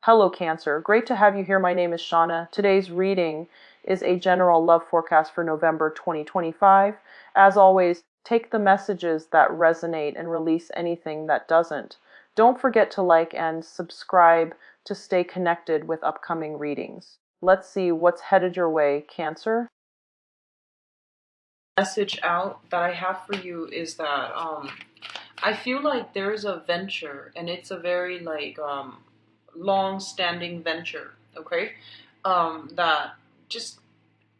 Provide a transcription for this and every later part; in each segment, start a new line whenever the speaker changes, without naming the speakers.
Hello, Cancer. Great to have you here. My name is Shauna. Today's reading is a general love forecast for November 2025. As always, take the messages that resonate and release anything that doesn't. Don't forget to like and subscribe to stay connected with upcoming readings. Let's see what's headed your way, Cancer.
Message out that I have for you is that I feel like there's a venture, and it's a very long-standing venture, okay? That just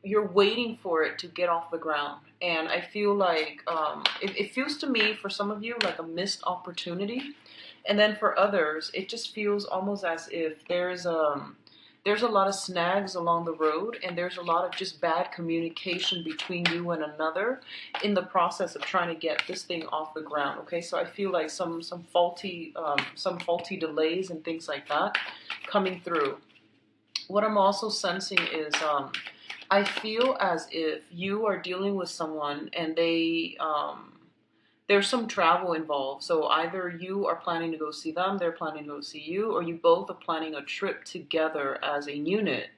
you're waiting for it to get off the ground. And I feel like it feels to me, for some of you, like a missed opportunity. And then for others, it just feels almost as if there's a lot of snags along the road, and there's a lot of just bad communication between you and another in the process of trying to get this thing off the ground. Okay, so I feel like some faulty delays and things like that coming through. What I'm also sensing is I feel as if you are dealing with someone, and there's some travel involved. So either you are planning to go see them, they're planning to go see you, or you both are planning a trip together as a unit.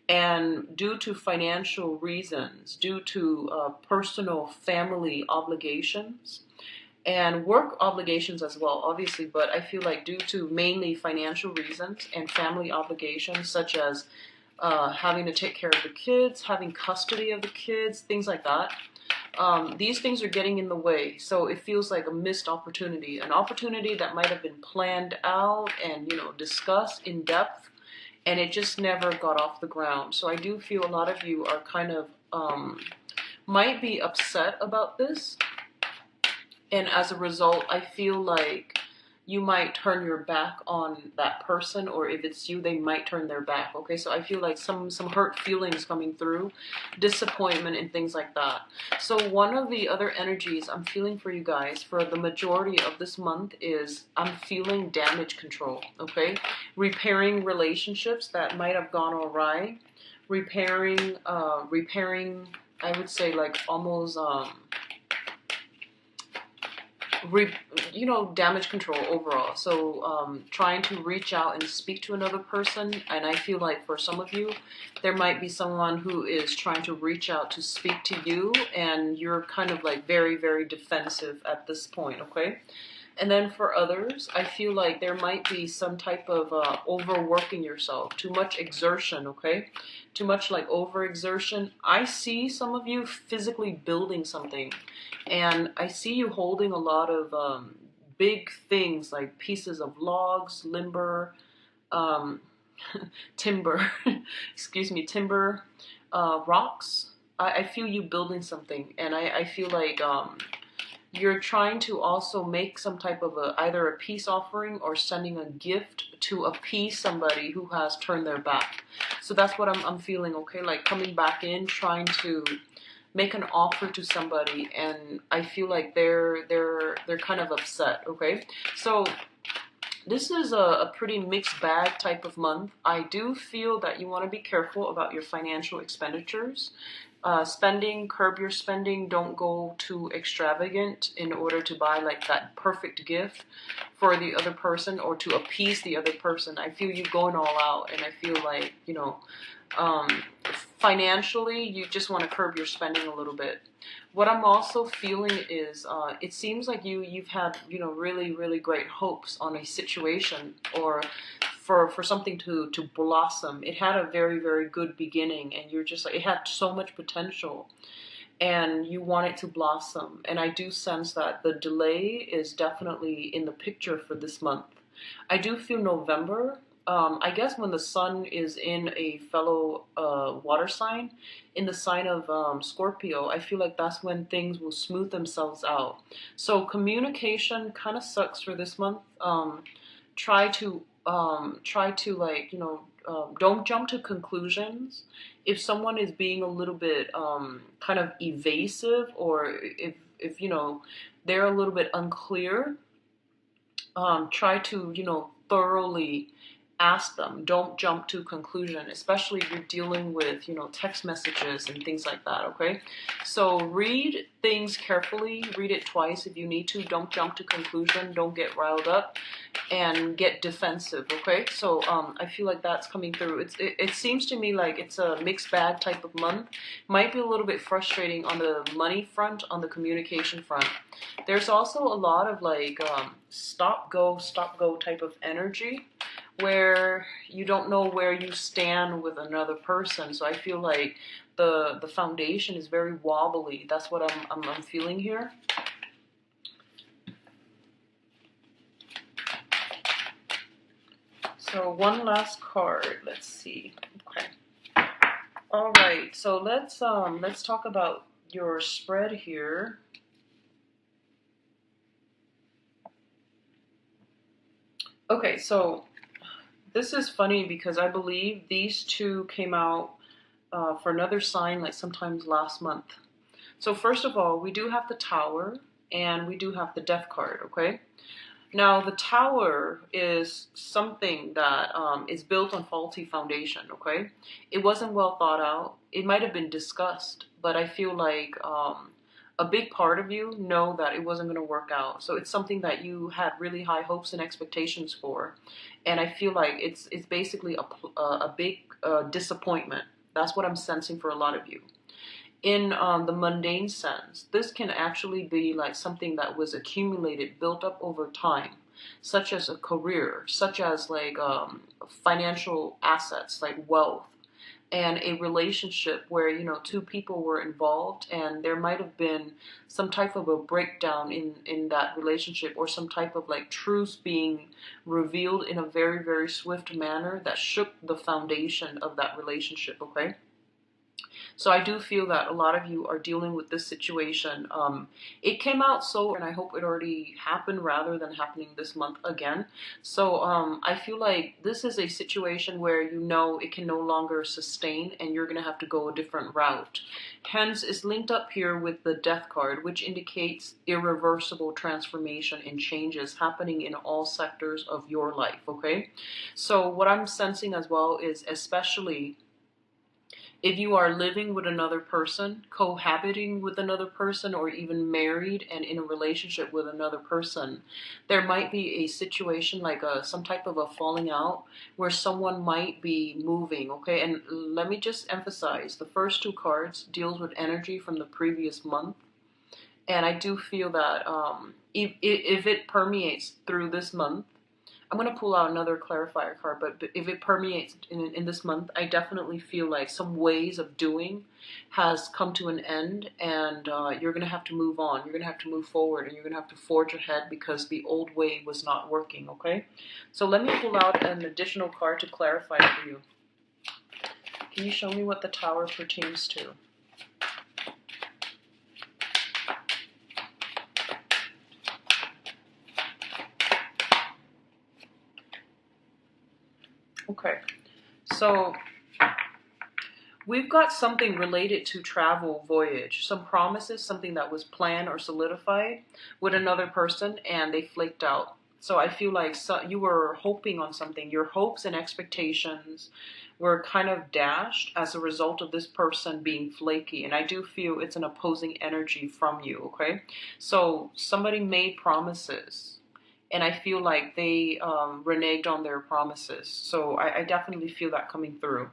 And due to financial reasons, due to personal family obligations, and work obligations as well, obviously, but I feel like due to mainly financial reasons and family obligations, such as having to take care of the kids, having custody of the kids, things like that, these things are getting in the way. So it feels like a missed opportunity, an opportunity that might have been planned out and, discussed in depth, and it just never got off the ground. So I do feel a lot of you are kind of might be upset about this, and as a result, I feel like you might turn your back on that person, or if it's you, they might turn their back. Okay, so I feel like some hurt feelings coming through, disappointment and things like that. So one of the other energies I'm feeling for you guys for the majority of this month is I'm feeling damage control. Okay, repairing relationships that might have gone awry, repairing I would say, like, almost damage control overall. So trying to reach out and speak to another person, and I feel like for some of you, there might be someone who is trying to reach out to speak to you, and you're kind of like very, very defensive at this point, okay? And then for others, I feel like there might be some type of overworking yourself, too much exertion, okay? Too much like overexertion. I see some of you physically building something, and I see you holding a lot of big things like pieces of logs, limber, um, timber, excuse me, timber, rocks. I feel you building something, and I feel like you're trying to also make some type of either a peace offering or sending a gift to appease somebody who has turned their back. So that's what I'm feeling, okay? Like coming back in, trying to make an offer to somebody, and I feel like they're kind of upset, okay? So this is a pretty mixed bag type of month. I do feel that you want to be careful about your financial expenditures. Curb your spending. Don't go too extravagant in order to buy like that perfect gift for the other person or to appease the other person. I feel you going all out, and I feel like, financially, you just want to curb your spending a little bit. What I'm also feeling is it seems like you've had, really, really great hopes on a situation, or for something to blossom. It had a very, very good beginning, and you're just like, it had so much potential, and you want it to blossom. And I do sense that the delay is definitely in the picture for this month. I do feel November, I guess when the sun is in a fellow water sign, in the sign of Scorpio, I feel like that's when things will smooth themselves out. So communication kind of sucks for this month. Try to don't jump to conclusions. If someone is being a little bit kind of evasive, or if they're a little bit unclear, try to thoroughly ask them. Don't jump to conclusion, especially if you're dealing with, text messages and things like that, okay? So read things carefully, read it twice if you need to. Don't jump to conclusion, don't get riled up and get defensive, okay? So I feel like that's coming through. It seems to me like it's a mixed bag type of month. Might be a little bit frustrating on the money front, on the communication front. There's also a lot of like stop go type of energy where you don't know where you stand with another person. So I feel like the foundation is very wobbly. That's what I'm feeling here. So one last card. Let's see. Okay. All right. So let's talk about your spread here. Okay, so this is funny because I believe these two came out for another sign like sometimes last month. So first of all, we do have the Tower and we do have the Death card, okay? Now, the Tower is something that is built on faulty foundation, okay? It wasn't well thought out. It might have been discussed, but I feel like a big part of you know that it wasn't going to work out. So it's something that you had really high hopes and expectations for. And I feel like it's basically a big disappointment. That's what I'm sensing for a lot of you. In the mundane sense, this can actually be like something that was accumulated, built up over time, such as a career, such as like financial assets, like wealth, and a relationship where, two people were involved and there might have been some type of a breakdown in that relationship, or some type of like truths being revealed in a very, very swift manner that shook the foundation of that relationship, okay? So I do feel that a lot of you are dealing with this situation. It came out so, and I hope it already happened rather than happening this month again. So I feel like this is a situation where you know it can no longer sustain and you're going to have to go a different route. Hence, it's linked up here with the Death card, which indicates irreversible transformation and changes happening in all sectors of your life, okay? So what I'm sensing as well is, especially if you are living with another person, cohabiting with another person, or even married and in a relationship with another person, there might be a situation like some type of a falling out where someone might be moving, okay? And let me just emphasize, the first two cards deals with energy from the previous month. And I do feel that if it permeates through this month, I'm going to pull out another clarifier card, but if it permeates in this month, I definitely feel like some ways of doing has come to an end, and you're going to have to move on. You're going to have to move forward, and you're going to have to forge ahead because the old way was not working, okay? So let me pull out an additional card to clarify for you. Can you show me what the Tower pertains to? Okay, so we've got something related to travel, voyage, some promises, something that was planned or solidified with another person and they flaked out. So I feel like you were hoping on something. Your hopes and expectations were kind of dashed as a result of this person being flaky. And I do feel it's an opposing energy from you, okay? So somebody made promises, and I feel like they reneged on their promises. So I definitely feel that coming through.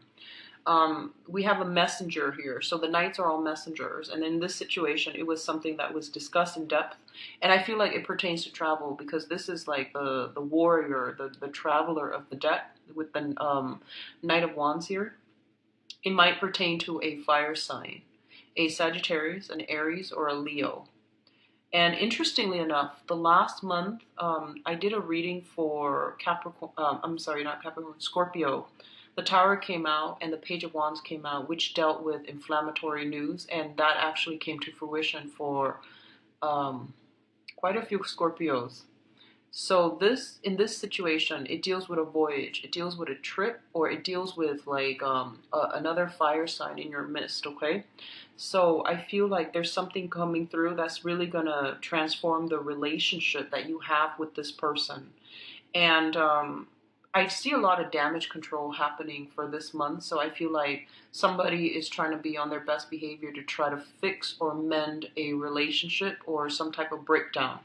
We have a messenger here. So the knights are all messengers. And in this situation, it was something that was discussed in depth. And I feel like it pertains to travel because this is like the warrior, the traveler of the deck with the Knight of Wands here. It might pertain to a fire sign, a Sagittarius, an Aries, or a Leo. And interestingly enough, the last month, I did a reading for Capricorn, I'm sorry, not Capricorn, Scorpio. The Tower came out and the Page of Wands came out, which dealt with inflammatory news, and that actually came to fruition for quite a few Scorpios. So in this situation, it deals with a voyage, it deals with a trip, or it deals with like another fire sign in your midst, okay? So I feel like there's something coming through that's really gonna transform the relationship that you have with this person. And I see a lot of damage control happening for this month, so I feel like somebody is trying to be on their best behavior to try to fix or mend a relationship or some type of breakdown.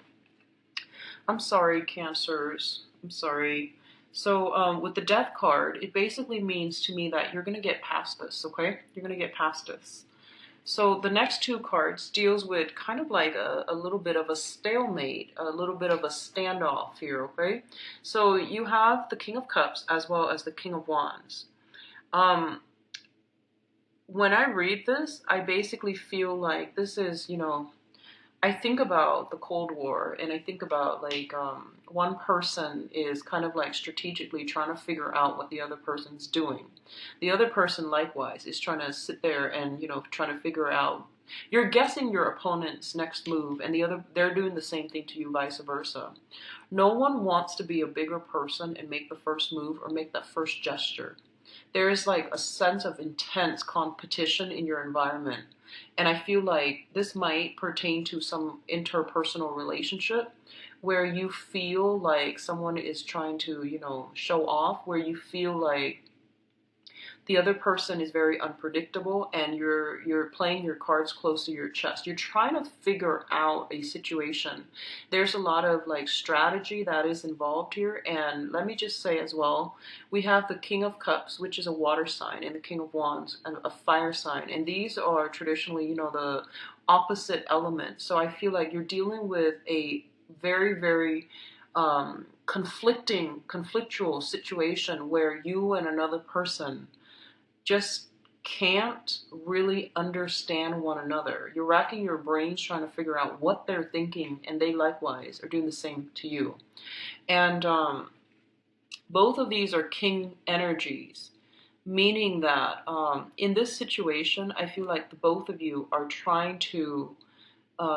I'm sorry, Cancers. I'm sorry. So with the Death card, it basically means to me that you're going to get past this, okay? You're going to get past this. So the next two cards deals with kind of like a little bit of a stalemate, a little bit of a standoff here, okay? So you have the King of Cups as well as the King of Wands. Um, when I read this, I basically feel like this is, I think about the Cold War, and I think about like one person is kind of like strategically trying to figure out what the other person's doing. The other person likewise is trying to sit there and trying to figure out. You're guessing your opponent's next move, and they're doing the same thing to you, vice versa. No one wants to be a bigger person and make the first move or make that first gesture. There is like a sense of intense competition in your environment. And I feel like this might pertain to some interpersonal relationship where you feel like someone is trying to, show off, where you feel like the other person is very unpredictable and you're playing your cards close to your chest. You're trying to figure out a situation. There's a lot of like strategy that is involved here, and let me just say as well, we have the King of Cups, which is a water sign, and the King of Wands, a fire sign, and these are traditionally, the opposite element. So I feel like you're dealing with a very, very conflictual situation where you and another person just can't really understand one another. You're racking your brains trying to figure out what they're thinking, and they likewise are doing the same to you. And both of these are king energies, meaning that in this situation, I feel like the both of you are trying to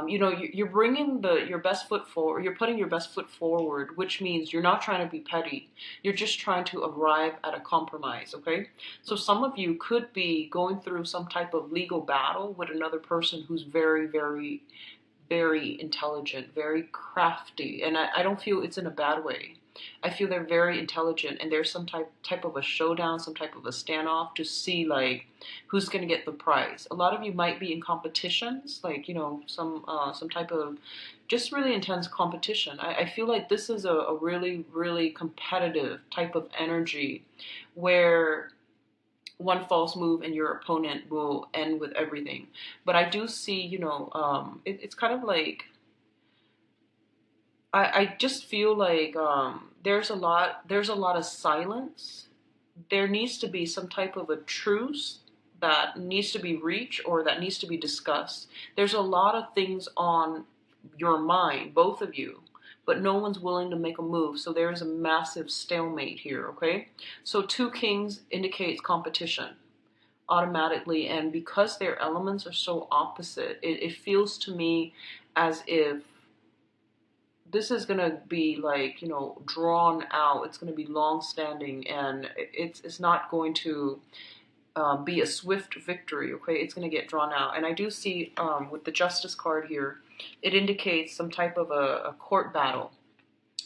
you're bringing your best foot forward. You're putting your best foot forward, which means you're not trying to be petty. You're just trying to arrive at a compromise, okay? So some of you could be going through some type of legal battle with another person who's very, very, very intelligent, very crafty. And I don't feel it's in a bad way. I feel they're very intelligent, and there's some type of a showdown, some type of a standoff to see like who's going to get the prize. A lot of you might be in competitions, like some type of just really intense competition. I feel like this is a really, really competitive type of energy where one false move and your opponent will end with everything. But I do see, it's kind of like I just feel like there's a lot of silence. There needs to be some type of a truce that needs to be reached or that needs to be discussed. There's a lot of things on your mind, both of you, but no one's willing to make a move. So there's a massive stalemate here, okay? So two kings indicates competition automatically, and because their elements are so opposite, it feels to me as if this is gonna be like drawn out. It's gonna be long standing, and it's not going to be a swift victory. Okay, it's gonna get drawn out. And I do see with the Justice card here, it indicates some type of a court battle.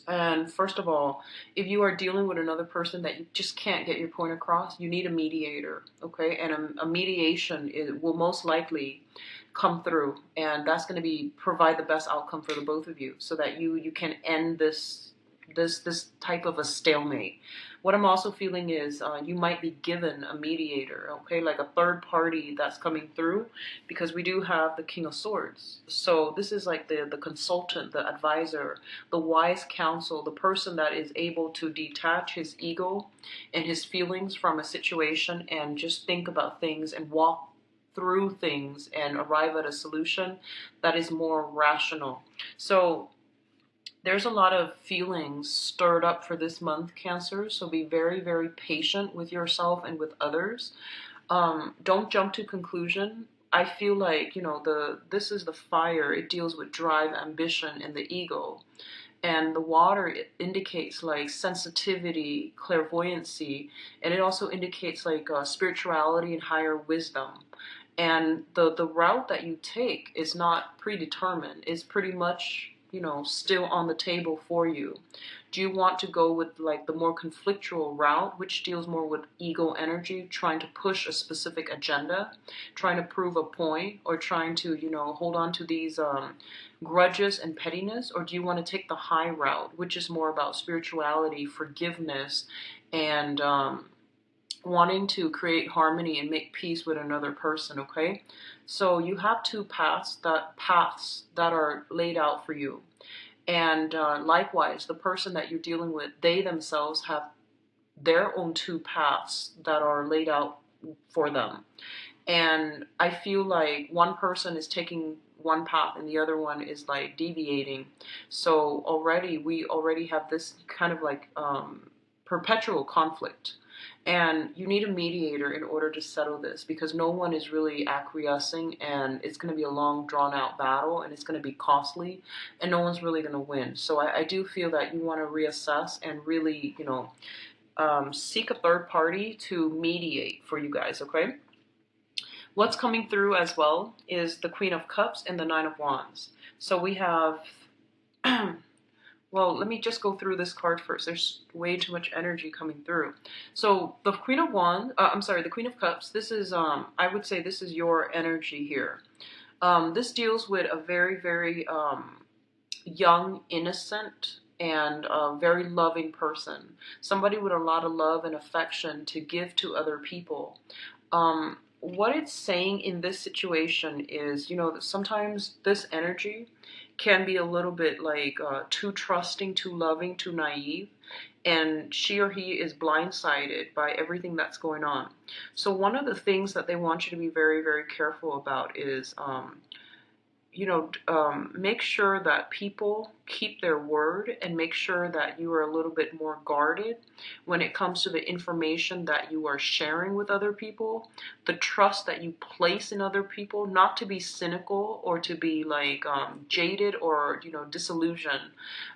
And first of all, if you are dealing with another person that you just can't get your point across, you need a mediator, okay? And a mediation will most likely come through, and that's going to be provide the best outcome for the both of you, so that you can end this type of a stalemate. What I'm also feeling is you might be given a mediator, okay, like a third party that's coming through, because we do have the King of Swords. So this is like the consultant, the advisor, the wise counsel, the person that is able to detach his ego and his feelings from a situation and just think about things and walk through things and arrive at a solution that is more rational. So there's a lot of feelings stirred up for this month, Cancer, so be very, very patient with yourself and with others. Don't jump to conclusion. I feel like, this is the fire. It deals with drive, ambition, and the ego. And the water, it indicates like sensitivity, clairvoyancy, and it also indicates like spirituality and higher wisdom. And the route that you take is not predetermined. It's pretty much still on the table for you? Do you want to go with like the more conflictual route, which deals more with ego energy, trying to push a specific agenda, trying to prove a point, or trying to, hold on to these grudges and pettiness? Or do you want to take the high route, which is more about spirituality, forgiveness, and wanting to create harmony and make peace with another person? Okay, so you have two paths that are laid out for you. And likewise, the person that you're dealing with, they themselves have their own two paths that are laid out for them. And I feel like one person is taking one path and the other one is like deviating. So we already have this kind of like perpetual conflict. And you need a mediator in order to settle this, because no one is really acquiescing, and it's going to be a long, drawn out battle, and it's going to be costly, and no one's really going to win. So I do feel that you want to reassess and really, seek a third party to mediate for you guys, okay? What's coming through as well is the Queen of Cups and the Nine of Wands. So we have well, let me just go through this card first. There's way too much energy coming through. So the Queen of Wands, the Queen of Cups, this is, I would say this is your energy here. This deals with a very, very young, innocent, and very loving person. Somebody with a lot of love and affection to give to other people. What it's saying in this situation is, that sometimes this energy can be a little bit like too trusting, too loving, too naive, and she or he is blindsided by everything that's going on. So one of the things that they want you to be very, very careful about is make sure that people keep their word, and make sure that you are a little bit more guarded when it comes to the information that you are sharing with other people, the trust that you place in other people, not to be cynical or to be like jaded or, disillusioned.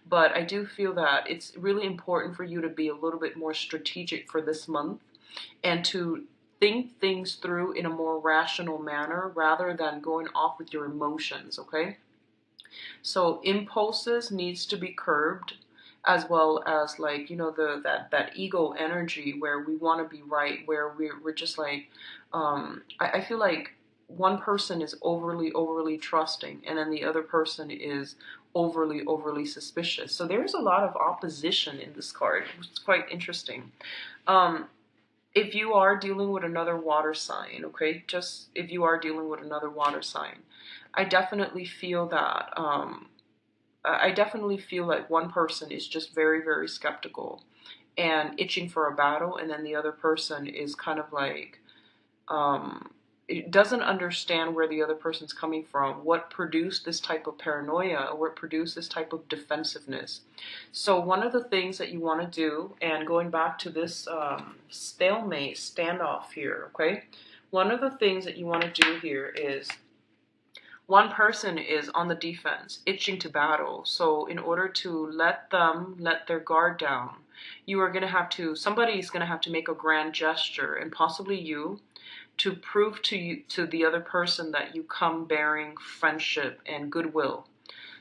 But I do feel that it's really important for you to be a little bit more strategic for this month, and to think things through in a more rational manner rather than going off with your emotions, okay? So impulses needs to be curbed, as well as like, that ego energy where we want to be right, where we're just like, I feel like one person is overly trusting, and then the other person is overly suspicious. So there's a lot of opposition in this card, which is quite interesting. If you are dealing with another water sign, okay, just if you are dealing with another water sign, I definitely feel that, like one person is just very, very skeptical and itching for a battle, and then the other person is kind of like, it doesn't understand where the other person's coming from, what produced this type of paranoia, or what produced this type of defensiveness. So one of the things that you want to do, and going back to this stalemate standoff here, okay, one of the things that you want to do here is, one person is on the defense, itching to battle. So in order to let their guard down, somebody's going to have to make a grand gesture, and possibly you, to prove to the other person that you come bearing friendship and goodwill.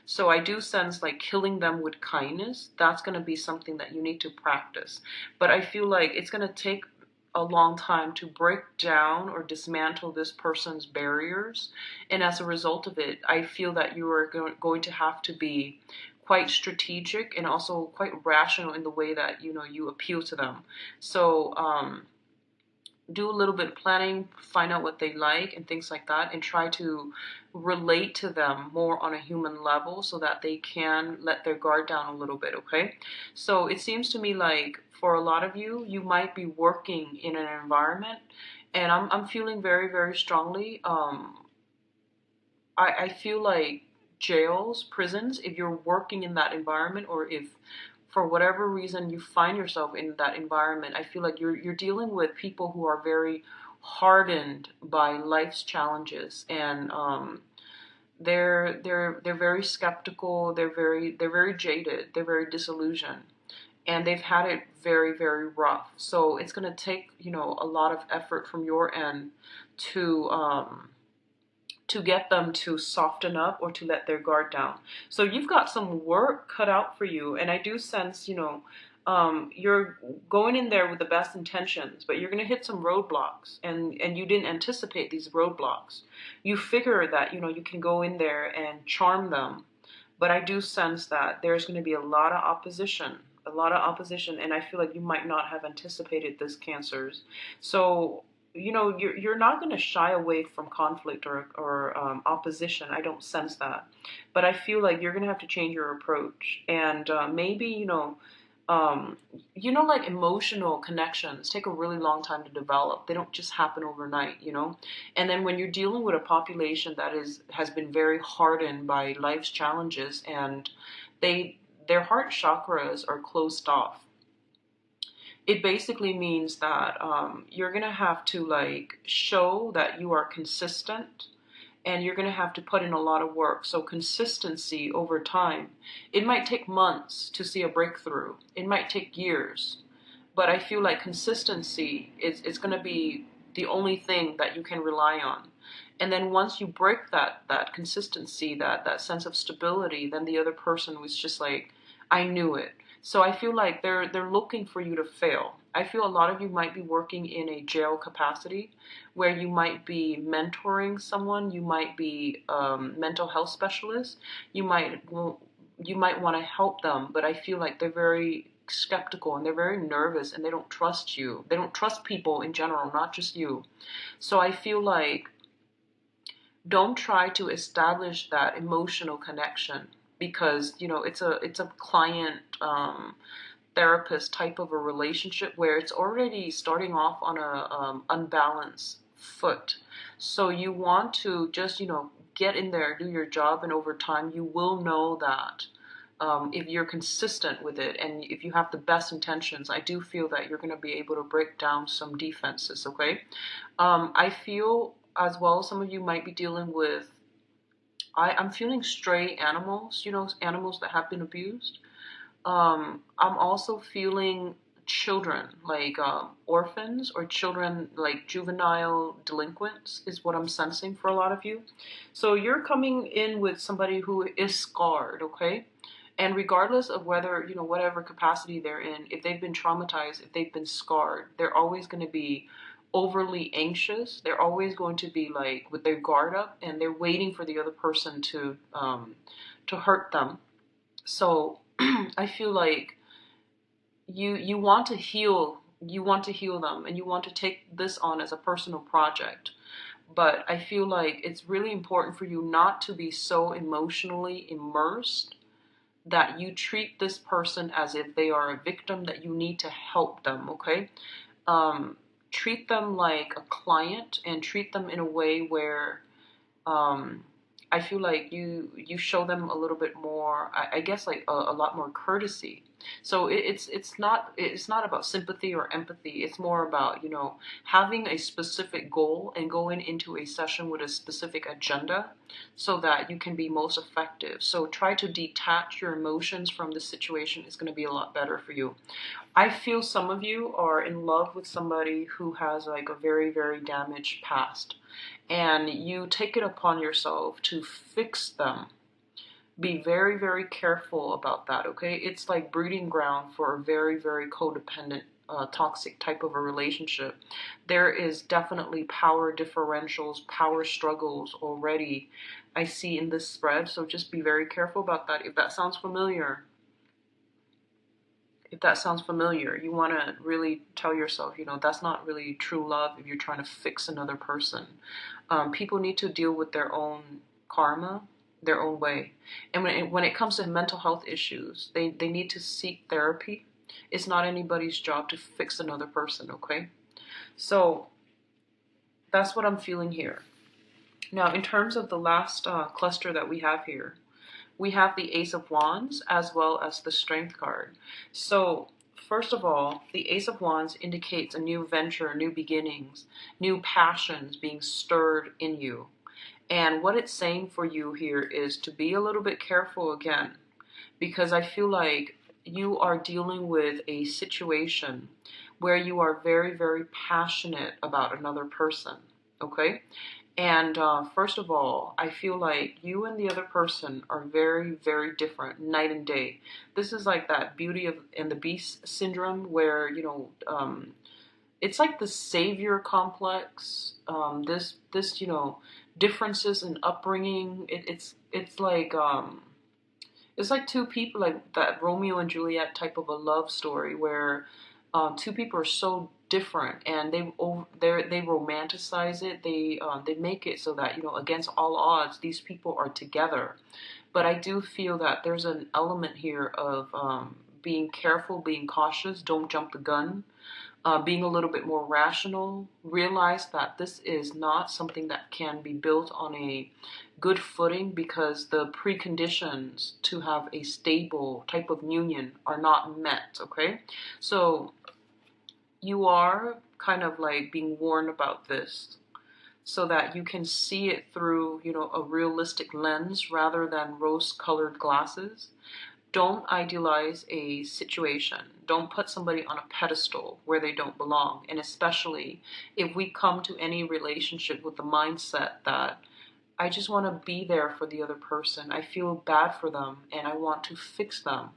So I do sense like killing them with kindness. That's going to be something that you need to practice. But I feel like it's going to take a long time to break down or dismantle this person's barriers. And as a result of it, I feel that you are going to have to be quite strategic and also quite rational in the way that, you appeal to them. So, do a little bit of planning, find out what they like and things like that, and try to relate to them more on a human level so that they can let their guard down a little bit, okay? So it seems to me like for a lot of you, you might be working in an environment, and I'm feeling very, very strongly, I feel like jails, prisons, if you're working in that environment, or if for whatever reason you find yourself in that environment, I feel like you're dealing with people who are very hardened by life's challenges, and they're very skeptical, they're very jaded, they're very disillusioned, and they've had it very, very rough. So it's going to take, a lot of effort from your end to to get them to soften up or to let their guard down. So you've got some work cut out for you. And I do sense, you're going in there with the best intentions, but you're going to hit some roadblocks, and you didn't anticipate these roadblocks. You figure that, you can go in there and charm them, but I do sense that there's going to be a lot of opposition, and I feel like you might not have anticipated this, Cancers. So you're not going to shy away from conflict or opposition. I don't sense that, but I feel like you're going to have to change your approach, and maybe like emotional connections take a really long time to develop. They don't just happen overnight. And then when you're dealing with a population that has been very hardened by life's challenges, and their heart chakras are closed off, it basically means that you're gonna have to like show that you are consistent, and you're going to have to put in a lot of work. So consistency over time. It might take months to see a breakthrough. It might take years. But I feel like consistency is going to be the only thing that you can rely on. And then once you break that consistency, that sense of stability, then the other person was just like, I knew it. So I feel like they're looking for you to fail. I feel a lot of you might be working in a jail capacity, where you might be mentoring someone, you might be mental health specialist, you might want to help them, but I feel like they're very skeptical and they're very nervous, and they don't trust you. They don't trust people in general, not just you. So I feel like don't try to establish that emotional connection, because it's a client therapist type of a relationship where it's already starting off on a unbalanced foot. So you want to just get in there, do your job, and over time you will know that if you're consistent with it and if you have the best intentions, I do feel that you're going to be able to break down some defenses. Okay. I feel as well some of you might be dealing with, I'm feeling stray animals, animals that have been abused. I'm also feeling children, like orphans, or children like juvenile delinquents is what I'm sensing for a lot of you. So you're coming in with somebody who is scarred, okay? And regardless of whether, whatever capacity they're in, if they've been traumatized, if they've been scarred, they're always going to be overly anxious. They're always going to be like with their guard up, and they're waiting for the other person to hurt them. So I feel like you want to heal, them, and you want to take this on as a personal project. But I feel like it's really important for you not to be so emotionally immersed that you treat this person as if they are a victim, that you need to help them, okay? Treat them like a client, and treat them in a way where I feel like you show them a little bit more, I guess, like a lot more courtesy. So it's not about sympathy or empathy. It's more about having a specific goal and going into a session with a specific agenda, so that you can be most effective. So try to detach your emotions from the situation. Is going to be a lot better for you. I feel some of you are in love with somebody who has like a very, very damaged past, and you take it upon yourself to fix them. Be very, very careful about that, okay? It's like breeding ground for a very, very codependent, toxic type of a relationship. There is definitely power differentials, power struggles already I see in this spread, so just be very careful about that. If that sounds familiar, you want to really tell yourself, that's not really true love if you're trying to fix another person. People need to deal with their own karma their own way. And when it comes to mental health issues, they need to seek therapy. It's not anybody's job to fix another person, okay? So that's what I'm feeling here. Now, in terms of the last cluster that we have here, we have the Ace of Wands as well as the Strength card. So first of all, the Ace of Wands indicates a new venture, new beginnings, new passions being stirred in you. And what it's saying for you here is to be a little bit careful again, because I feel like you are dealing with a situation where you are very, very passionate about another person, okay? And first of all, I feel like you and the other person are very, very different, night and day. This is like that Beauty of and the Beast syndrome, where it's like the savior complex. This differences in upbringing. It's like two people, like that Romeo and Juliet type of a love story where two people are so different, and they romanticize it. They make it so that against all odds these people are together. But I do feel that there's an element here of being careful, being cautious, don't jump the gun, being a little bit more rational, realize that this is not something that can be built on a good footing because the preconditions to have a stable type of union are not met, okay? So you are kind of like being warned about this so that you can see it through, a realistic lens rather than rose-colored glasses. Don't idealize a situation. Don't put somebody on a pedestal where they don't belong. And especially if we come to any relationship with the mindset that I just want to be there for the other person. I feel bad for them and I want to fix them.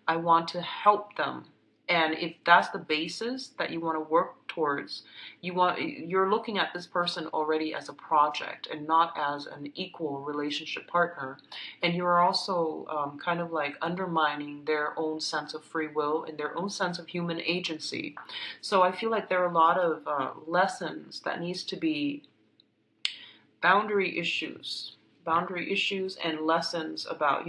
I want to help them. And if that's the basis that you want to work towards, you're looking at this person already as a project and not as an equal relationship partner. And you're also kind of like undermining their own sense of free will and their own sense of human agency. So I feel like there are a lot of lessons that needs to be boundary issues and lessons about,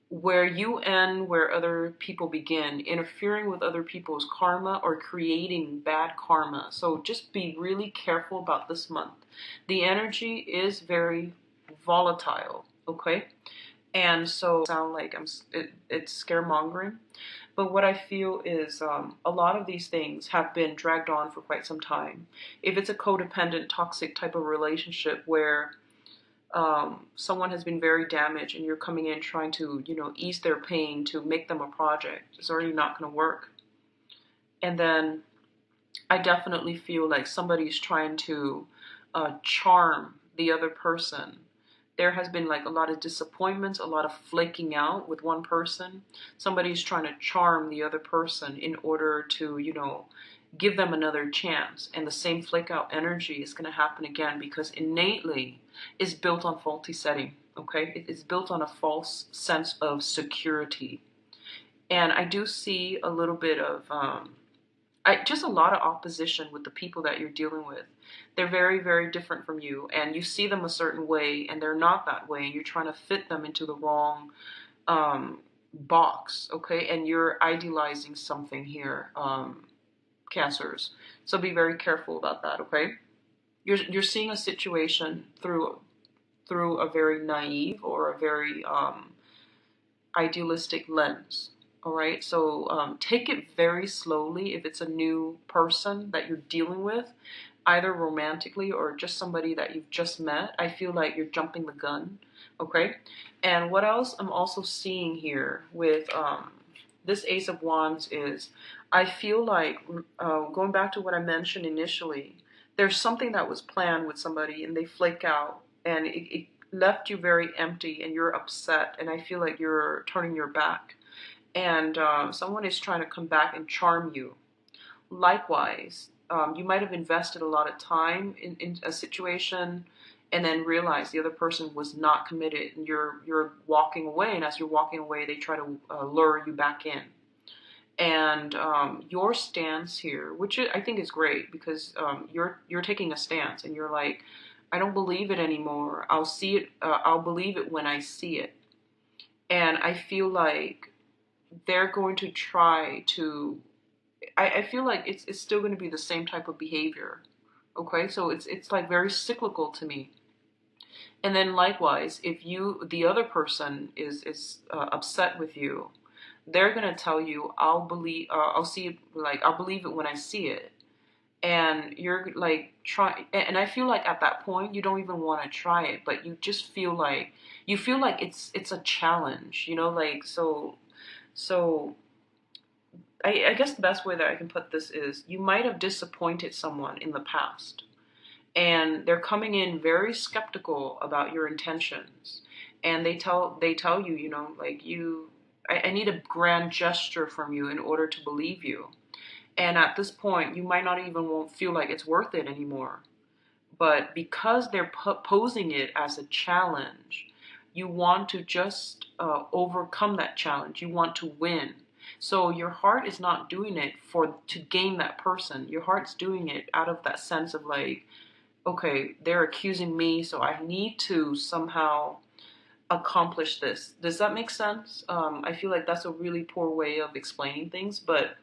where you end, where other people begin, interfering with other people's karma or creating bad karma. So just be really careful about this month. The energy is very volatile, okay? And so sound like it's scaremongering. But what I feel is a lot of these things have been dragged on for quite some time. If it's a codependent, toxic type of relationship where someone has been very damaged and you're coming in trying to, ease their pain to make them a project, it's already not going to work. And then I definitely feel like somebody's trying to charm the other person. There has been like a lot of disappointments, a lot of flaking out with one person. Somebody's trying to charm the other person in order to, give them another chance. And the same flake out energy is going to happen again because innately it's built on faulty setting, okay? It is built on a false sense of security. And I do see a little bit of just a lot of opposition with the people that you're dealing with. They're very, very different from you, and you see them a certain way, and they're not that way, and you're trying to fit them into the wrong box, okay? And you're idealizing something here, Cancers. So be very careful about that, okay? You're seeing a situation through a very naive or a very idealistic lens. All right, so take it very slowly if it's a new person that you're dealing with, either romantically or just somebody that you've just met. I feel like you're jumping the gun, okay? And what else I'm also seeing here with this Ace of Wands is I feel like, going back to what I mentioned initially, there's something that was planned with somebody and they flake out and it left you very empty and you're upset and I feel like you're turning your back and someone is trying to come back and charm you. Likewise, you might have invested a lot of time in a situation and then realize the other person was not committed and you're walking away, and as you're walking away they try to lure you back in. And your stance here, which I think is great because you're taking a stance and you're like, I don't believe it anymore. I'll see it. I'll believe it when I see it. And I feel like they're going to try to. I feel like it's still going to be the same type of behavior. Okay, so it's like very cyclical to me. And then likewise, if the other person is upset with you, they're gonna tell you, I'll see it, like I'll believe it when I see it, and you're like try, and I feel like at that point you don't even want to try it, but you feel like it's a challenge, like so. I guess the best way that I can put this is you might have disappointed someone in the past, and they're coming in very skeptical about your intentions. And they tell you, you know, like I need a grand gesture from you in order to believe you. And at this point, you might not even won't feel like it's worth it anymore. But because they're posing it as a challenge, you want to just overcome that challenge. You want to win. So your heart is not doing it to gain that person. Your heart's doing it out of that sense of like, okay, they're accusing me, so I need to somehow accomplish this. Does that make sense? I feel like that's a really poor way of explaining things, but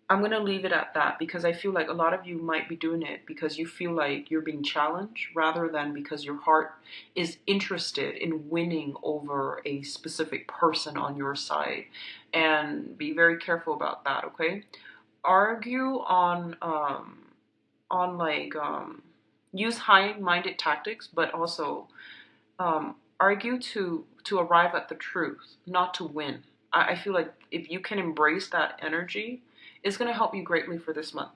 I'm going to leave it at that because I feel like a lot of you might be doing it because you feel like you're being challenged rather than because your heart is interested in winning over a specific person on your side. And be very careful about that, okay? Argue on like use high-minded tactics, but also argue to arrive at the truth, not to win. I feel like if you can embrace that energy, it's going to help you greatly for this month.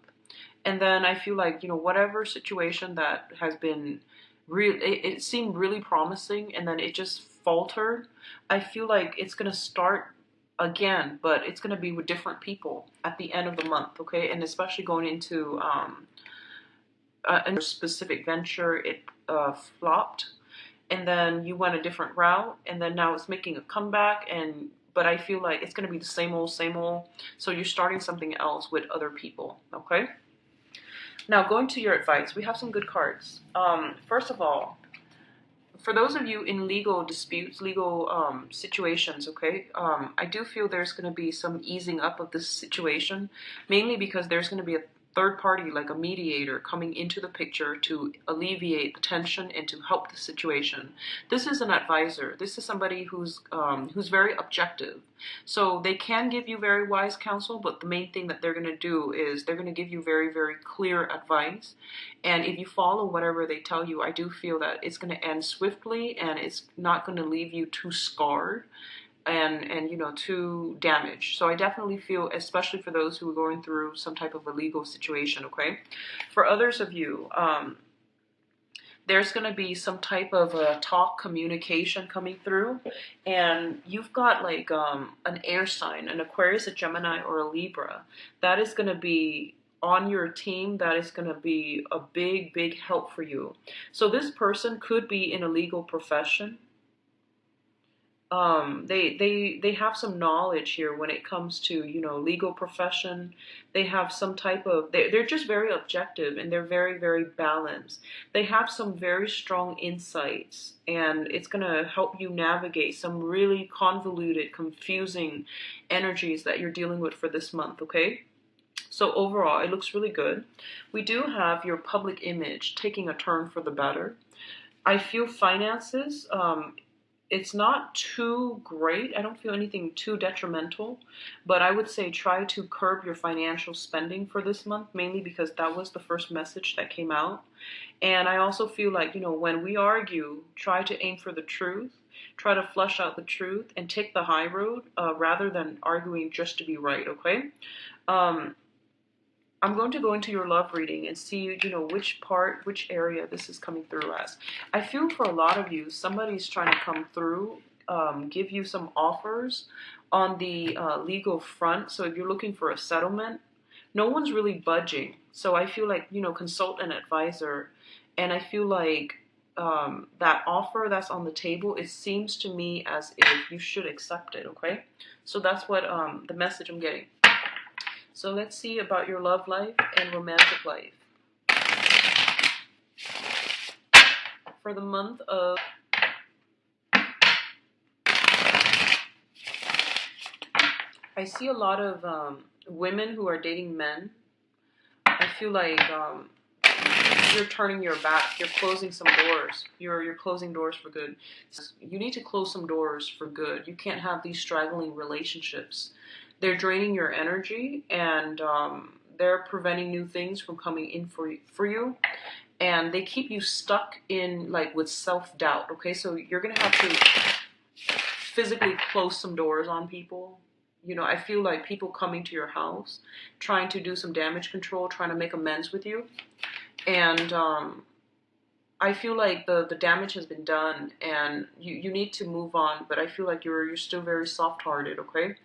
And then I feel like, you know, whatever situation that has been real, it seemed really promising and then it just faltered. I feel like it's going to start again, but it's going to be with different people at the end of the month, okay? And especially going into a specific venture, it flopped, and then you went a different route, and then now it's making a comeback, and but I feel like it's going to be the same old, same old. So you're starting something else with other people, okay? Now, going to your advice, we have some good cards. First of all, for those of you in legal disputes, legal situations, okay, I do feel there's going to be some easing up of this situation, mainly because there's going to be a third party, like a mediator, coming into the picture to alleviate the tension and to help the situation. This is an advisor. This is somebody who's very objective. So they can give you very wise counsel, but the main thing that they're going to do is they're going to give you very, very clear advice. And if you follow whatever they tell you, I do feel that it's going to end swiftly and it's not going to leave you too scarred and you know, too damaged. So I definitely feel, especially for those who are going through some type of a legal situation, okay? For others of you, there's going to be some type of a talk communication coming through, and you've got like an air sign, an Aquarius, a Gemini, or a Libra. That is going to be on your team. That is going to be a big, big help for you. So this person could be in a legal profession. They have some knowledge here when it comes to, you know, legal profession. They have some type of, they're just very objective and they're very, very balanced. They have some very strong insights, and it's going to help you navigate some really convoluted, confusing energies that you're dealing with for this month, okay? So overall, it looks really good. We do have your public image taking a turn for the better. I feel finances, it's not too great. I don't feel anything too detrimental, but I would say try to curb your financial spending for this month, mainly because that was the first message that came out. And I also feel like, you know, when we argue, try to aim for the truth, try to flush out the truth and take the high road rather than arguing just to be right, okay? I'm going to go into your love reading and see, you know, which area this is coming through as. I feel for a lot of you, somebody's trying to come through, give you some offers on the legal front. So if you're looking for a settlement, no one's really budging. So I feel like, you know, consult an advisor. And I feel like that offer that's on the table, it seems to me as if you should accept it, okay? So that's what the message I'm getting. So let's see about your love life and romantic life. For the month of I see a lot of women who are dating men. I feel like you're turning your back. You're closing some doors. You're closing doors for good. You need to close some doors for good. You can't have these straggling relationships. They're draining your energy, and they're preventing new things from coming in for you. And they keep you stuck in, like, with self-doubt, okay? So you're going to have to physically close some doors on people. You know, I feel like people coming to your house, trying to do some damage control, trying to make amends with you. And I feel like the damage has been done and you need to move on, but I feel like you're still very soft-hearted, okay?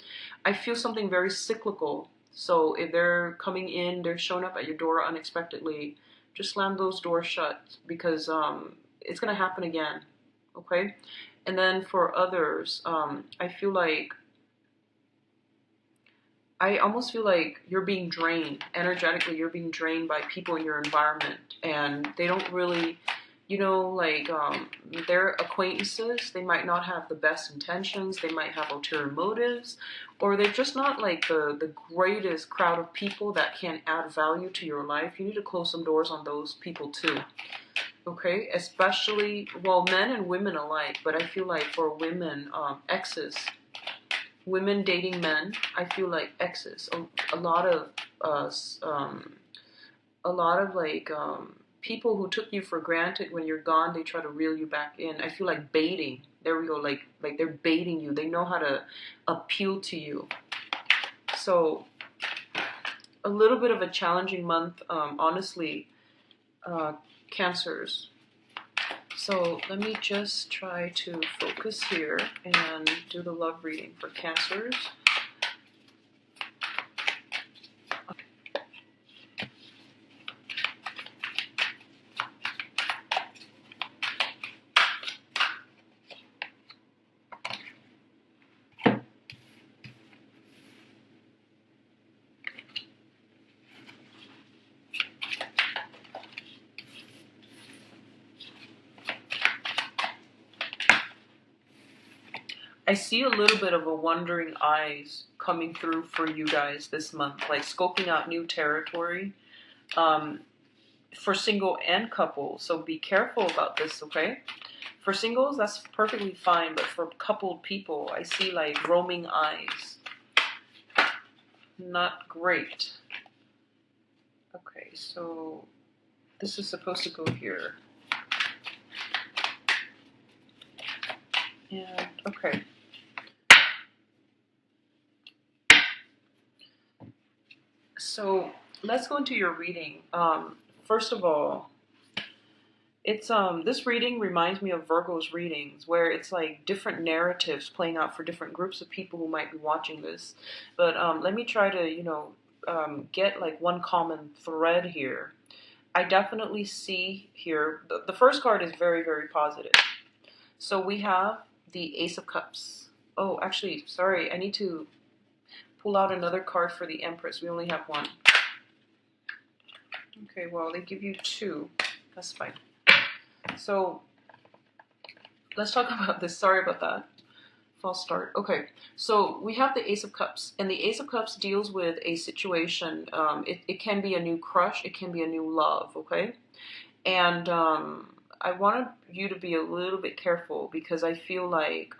I feel something very cyclical. So if they're coming in, they're showing up at your door unexpectedly, just slam those doors shut because it's gonna happen again, okay? And then for others, I almost feel like you're being drained energetically. You're being drained by people in your environment, and they don't really, their acquaintances. They might not have the best intentions. They might have ulterior motives, or they're just not like the greatest crowd of people that can add value to your life. You need to close some doors on those people too. Okay, especially well, men and women alike. But I feel like for women, exes, women dating men, I feel like exes. A lot of us, a lot of people who took you for granted when you're gone. They try to reel you back in. I feel like baiting. There we go. Like they're baiting you. They know how to appeal to you. So a little bit of a challenging month, honestly, Cancers. So let me just try to focus here and do the love reading for Cancers. I see a little bit of a wandering eyes coming through for you guys this month, like scoping out new territory, um, for single and couple. So be careful about this, okay? For singles, that's perfectly fine, but for coupled people, I see like roaming eyes. Not great. Okay, so this is supposed to go here. And, okay. So let's go into your reading. First of all, it's this reading reminds me of Virgo's readings, where it's like different narratives playing out for different groups of people who might be watching this. But let me try to get like one common thread here. I definitely see here the first card is very, very positive. So we have the Ace of Cups. Oh, actually, sorry, I need to pull out another card for the Empress. We only have one. Okay, well, they give you two. That's fine. So let's talk about this. Sorry about that. False start. Okay, so we have the Ace of Cups, and the Ace of Cups deals with a situation. It can be a new crush. It can be a new love, okay? And I wanted you to be a little bit careful because I feel like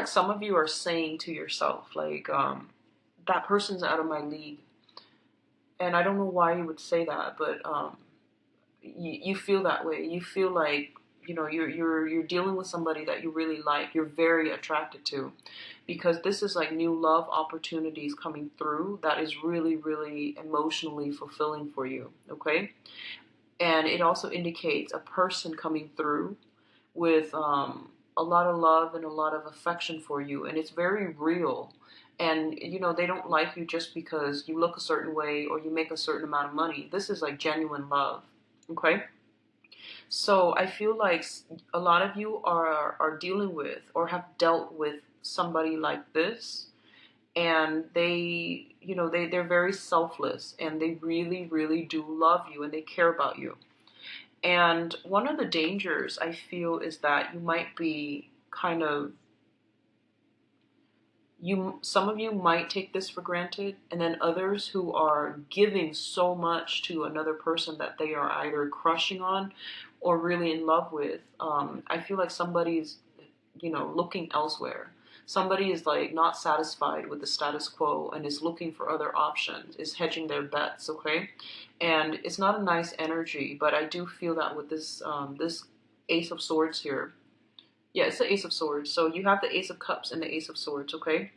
some of you are saying to yourself, like, that person's out of my league. And I don't know why you would say that, but you feel that way. You feel like you're dealing with somebody that you really like. You're very attracted to, because this is like new love opportunities coming through that is really, really emotionally fulfilling for you. Okay, and it also indicates a person coming through with a lot of love and a lot of affection for you, and it's very real. And they don't like you just because you look a certain way or you make a certain amount of money. This is like genuine love. Okay, so I feel like a lot of you are dealing with or have dealt with somebody like this, and they're very selfless, and they really, really do love you, and they care about you. And one of the dangers I feel is that you might be kind of some of you might take this for granted, and then others who are giving so much to another person that they are either crushing on or really in love with. I feel like somebody's looking elsewhere. Somebody is like not satisfied with the status quo and is looking for other options, is hedging their bets, okay? And it's not a nice energy, but I do feel that with this Ace of Swords here. Yeah, it's the Ace of Swords. So you have the Ace of Cups and the Ace of Swords, okay?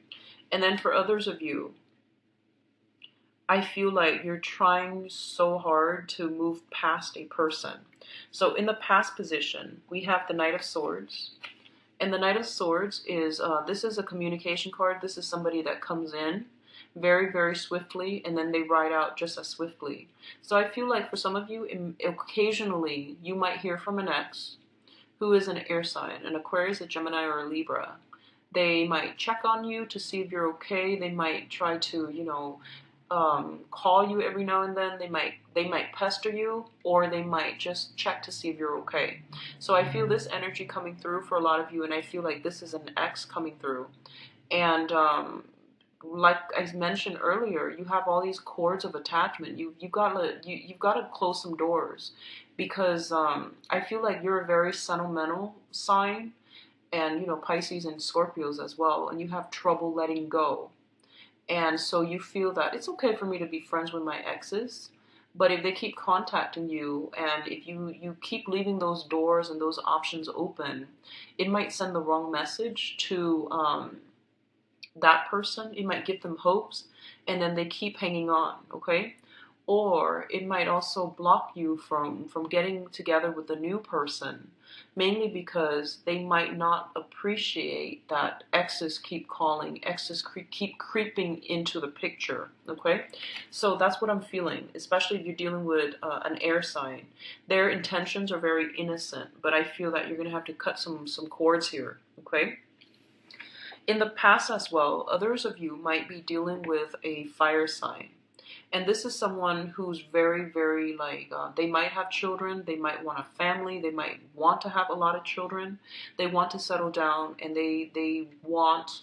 And then for others of you, I feel like you're trying so hard to move past a person. So in the past position, we have the Knight of Swords. And the Knight of Swords is, this is a communication card. This is somebody that comes in very, very swiftly, and then they ride out just as swiftly. So I feel like for some of you, occasionally, you might hear from an ex who is an air sign, an Aquarius, a Gemini, or a Libra. They might check on you to see if you're okay. They might try to, call you every now and then. They might pester you, or they might just check to see if you're okay. So I feel this energy coming through for a lot of you, and I feel like this is an ex coming through. And like I mentioned earlier, you have all these cords of attachment. You've got to close some doors, because I feel like you're a very sentimental sign, and Pisces and Scorpios as well, and you have trouble letting go. And so you feel that it's okay for me to be friends with my exes, but if they keep contacting you, and if you keep leaving those doors and those options open, it might send the wrong message to that person. It might give them hopes, and then they keep hanging on, okay? Or it might also block you from getting together with the new person, mainly because they might not appreciate that exes keep calling, exes keep creeping into the picture, okay? So that's what I'm feeling, especially if you're dealing with an air sign. Their intentions are very innocent, but I feel that you're going to have to cut some cords here, okay? In the past as well, others of you might be dealing with a fire sign. And this is someone who's very, very they might have children, they might want a family, they might want to have a lot of children, they want to settle down, and they want,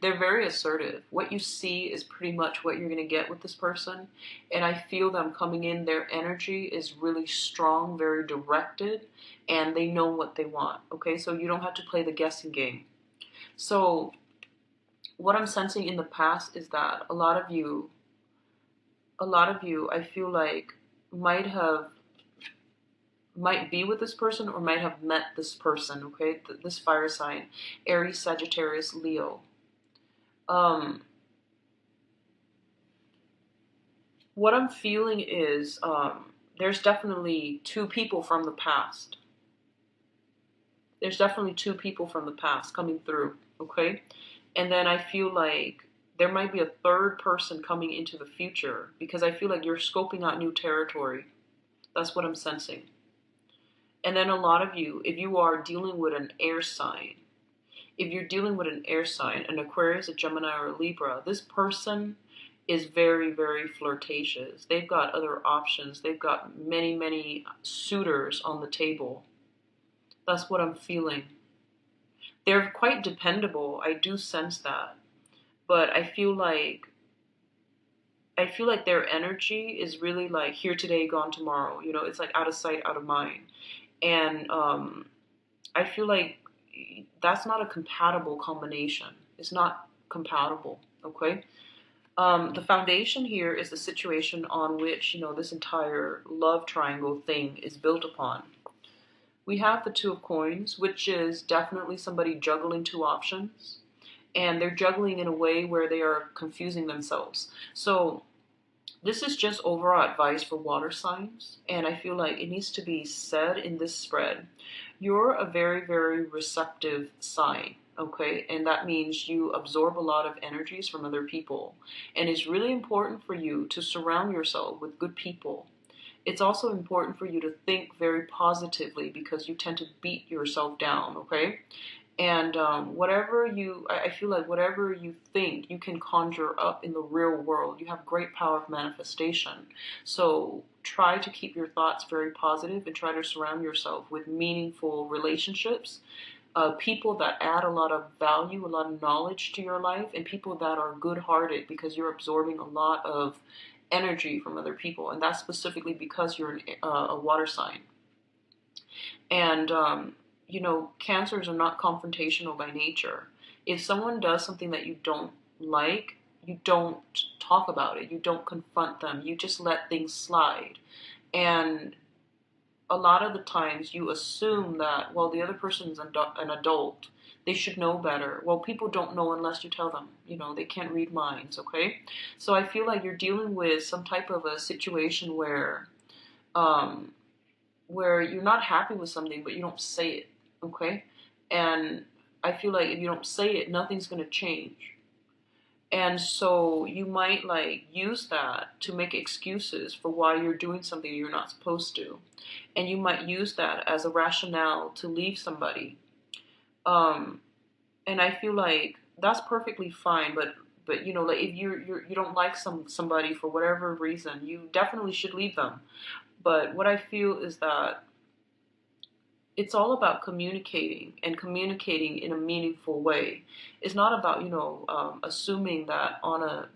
they're very assertive. What you see is pretty much what you're going to get with this person. And I feel them coming in, their energy is really strong, very directed, and they know what they want, okay? So you don't have to play the guessing game. So what I'm sensing in the past is that a lot of you, I feel like might be with this person, or might have met this person, okay? This fire sign, Aries, Sagittarius, Leo. What I'm feeling is there's definitely two people from the past. There's definitely two people from the past coming through, okay? And then I feel like there might be a third person coming into the future, because I feel like you're scoping out new territory. That's what I'm sensing. And then a lot of you, if you are dealing with an air sign, an Aquarius, a Gemini, or a Libra, this person is very, very flirtatious. They've got other options. They've got many, many suitors on the table. That's what I'm feeling. They're quite dependable. I do sense that. But I feel like their energy is really like here today, gone tomorrow. It's like out of sight, out of mind. And I feel like that's not a compatible combination. It's not compatible, okay? The foundation here is the situation on which, this entire love triangle thing is built upon. We have the Two of Coins, which is definitely somebody juggling two options. And they're juggling in a way where they are confusing themselves. So this is just overall advice for water signs, and I feel like it needs to be said in this spread. You're a very, very receptive sign, okay? And that means you absorb a lot of energies from other people. And it's really important for you to surround yourself with good people. It's also important for you to think very positively, because you tend to beat yourself down, okay? And I feel like whatever you think, you can conjure up in the real world. You have great power of manifestation. So try to keep your thoughts very positive, and try to surround yourself with meaningful relationships, people that add a lot of value, a lot of knowledge to your life, and people that are good-hearted, because you're absorbing a lot of energy from other people. And that's specifically because you're a water sign. And cancers are not confrontational by nature. If someone does something that you don't like, you don't talk about it. You don't confront them. You just let things slide. And a lot of the times you assume that, well, the other person is an adult. They should know better. Well, people don't know unless you tell them. You know, they can't read minds, okay? So I feel like you're dealing with some type of a situation um, where you're not happy with something, but you don't say it, okay? And I feel like if you don't say it, nothing's gonna change. And so you might like use that to make excuses for why you're doing something you're not supposed to. And you might use that as a rationale to leave somebody. Um, and I feel like that's perfectly fine, but you know, like if you don't like somebody for whatever reason, you definitely should leave them. But what I feel is that it's all about communicating and communicating in a meaningful way. It's not about assuming that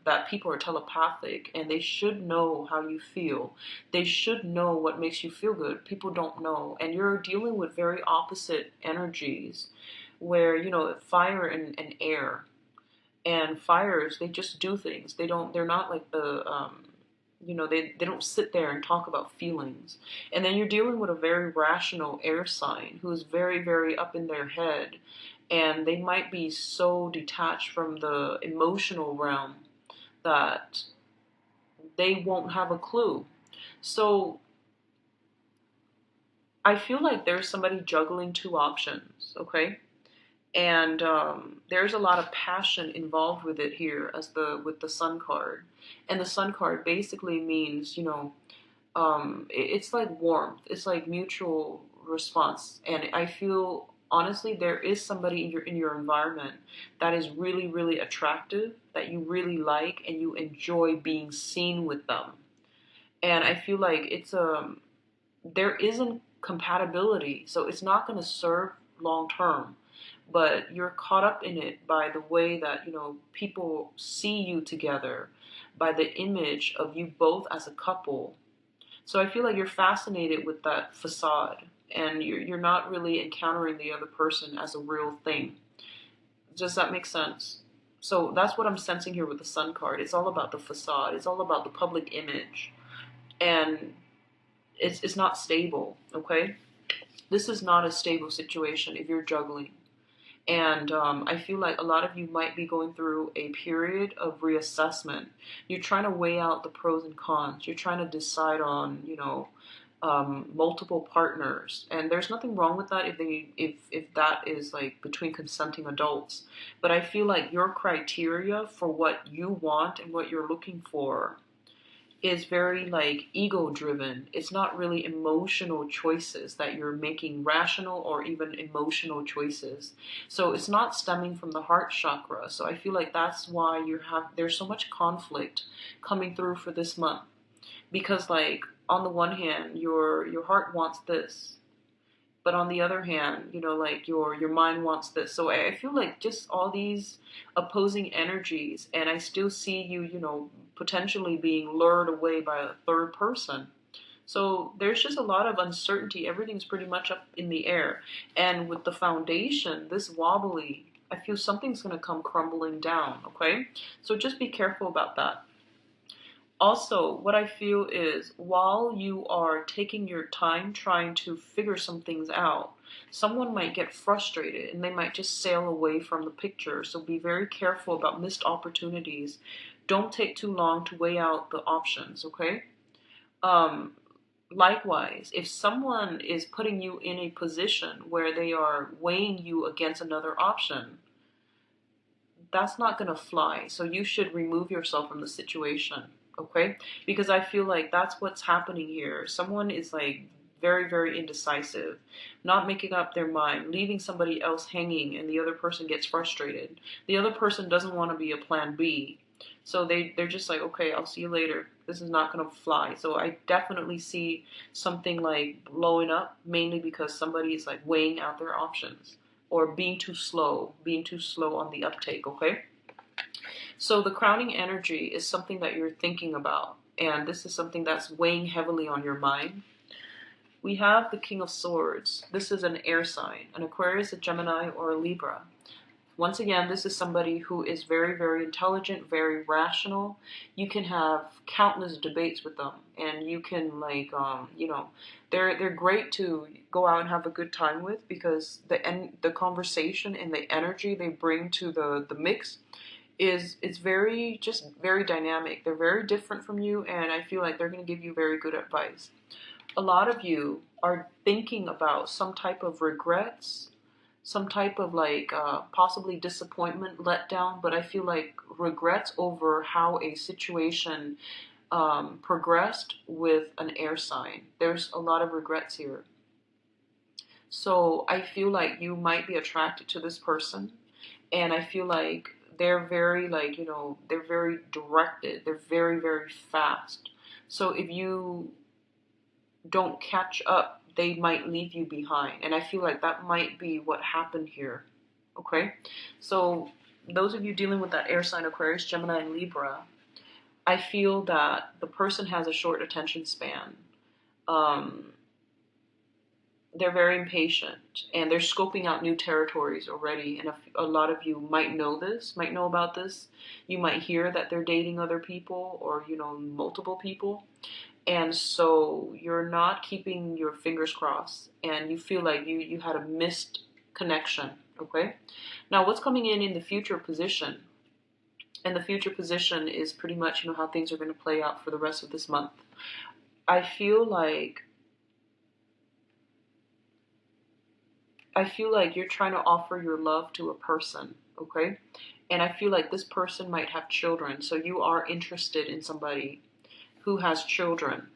that people are telepathic and they should know how you feel. They should know what makes you feel good. People don't know, and you're dealing with very opposite energies, where fire and air. And fires, they just do things. They're not like they don't sit there and talk about feelings. And then you're dealing with a very rational air sign who's very, very up in their head. And they might be so detached from the emotional realm that they won't have a clue. So I feel like there's somebody juggling two options, okay? And there's a lot of passion involved with it here, as the with the Sun card. And the Sun card basically means it's like warmth, it's like mutual response. And I feel honestly there is somebody in your environment that is really, really attractive, that you really like, and you enjoy being seen with them. And I feel like there isn't compatibility, so it's not going to serve long term. But you're caught up in it by the way that people see you together, by the image of you both as a couple. So I feel like you're fascinated with that facade, and you're not really encountering the other person as a real thing. Does that make sense? So that's what I'm sensing here with the Sun card. It's all about the facade. It's all about the public image, and it's not stable. Okay, this is not a stable situation if you're juggling. And I feel like a lot of you might be going through a period of reassessment. You're trying to weigh out the pros and cons. You're trying to decide on, multiple partners. And there's nothing wrong with that if that is like between consenting adults. But I feel like your criteria for what you want and what you're looking for is very like ego driven. It's not really emotional choices that you're making, rational or even emotional choices. So it's not stemming from the heart chakra. So I feel like that's why there's so much conflict coming through for this month. Because like on the one hand, your heart wants this, but on the other hand, like your mind wants this. So I feel like just all these opposing energies, and I still see you, potentially being lured away by a third person. So there's just a lot of uncertainty. Everything's pretty much up in the air. And with the foundation this wobbly, I feel something's going to come crumbling down, okay? So just be careful about that. Also, what I feel is while you are taking your time trying to figure some things out, someone might get frustrated and they might just sail away from the picture. So be very careful about missed opportunities. Don't take too long to weigh out the options, okay? Um, Likewise, if someone is putting you in a position where they are weighing you against another option, that's not going to fly. So you should remove yourself from the situation, okay? Because I feel like that's what's happening here. Someone is like very, very indecisive, not making up their mind, leaving somebody else hanging, and the other person gets frustrated. The other person doesn't want to be a plan B. So they're just like, okay, I'll see you later. This is not going to fly. So I definitely see something like blowing up, mainly because somebody is like weighing out their options or being too slow on the uptake, okay? So the crowning energy is something that you're thinking about, and this is something that's weighing heavily on your mind. We have the King of Swords. This is an air sign, an Aquarius, a Gemini, or a Libra. Once again, this is somebody who is very, very intelligent, very rational. You can have countless debates with them, and you can they're great to go out and have a good time with, because the conversation and the energy they bring to the mix is very, just very dynamic. They're very different from you, and I feel like they're going to give you very good advice. A lot of you are thinking about some type of regrets, some type of possibly disappointment, letdown, but I feel like regrets over how a situation progressed with an air sign. There's a lot of regrets here. So I feel like you might be attracted to this person, and I feel like they're very they're very directed. They're very, very fast. So if you don't catch up, they might leave you behind. And I feel like that might be what happened here. Okay? So those of you dealing with that air sign, Aquarius, Gemini, and Libra, I feel that the person has a short attention span. They're very impatient, and they're scoping out new territories already. And a lot of you might know this, might know about this. You might hear that they're dating other people, or multiple people. And so you're not keeping your fingers crossed, and you feel like you had a missed connection. Okay? Now, what's coming in the future position? And the future position is pretty much how things are going to play out for the rest of this month. I feel like you're trying to offer your love to a person, okay? And I feel like this person might have children, so you are interested in somebody who has children.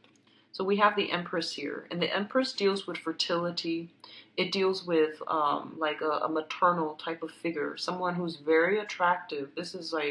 So we have the Empress here, and the Empress deals with fertility. It deals with a maternal type of figure, someone who's very attractive. This is like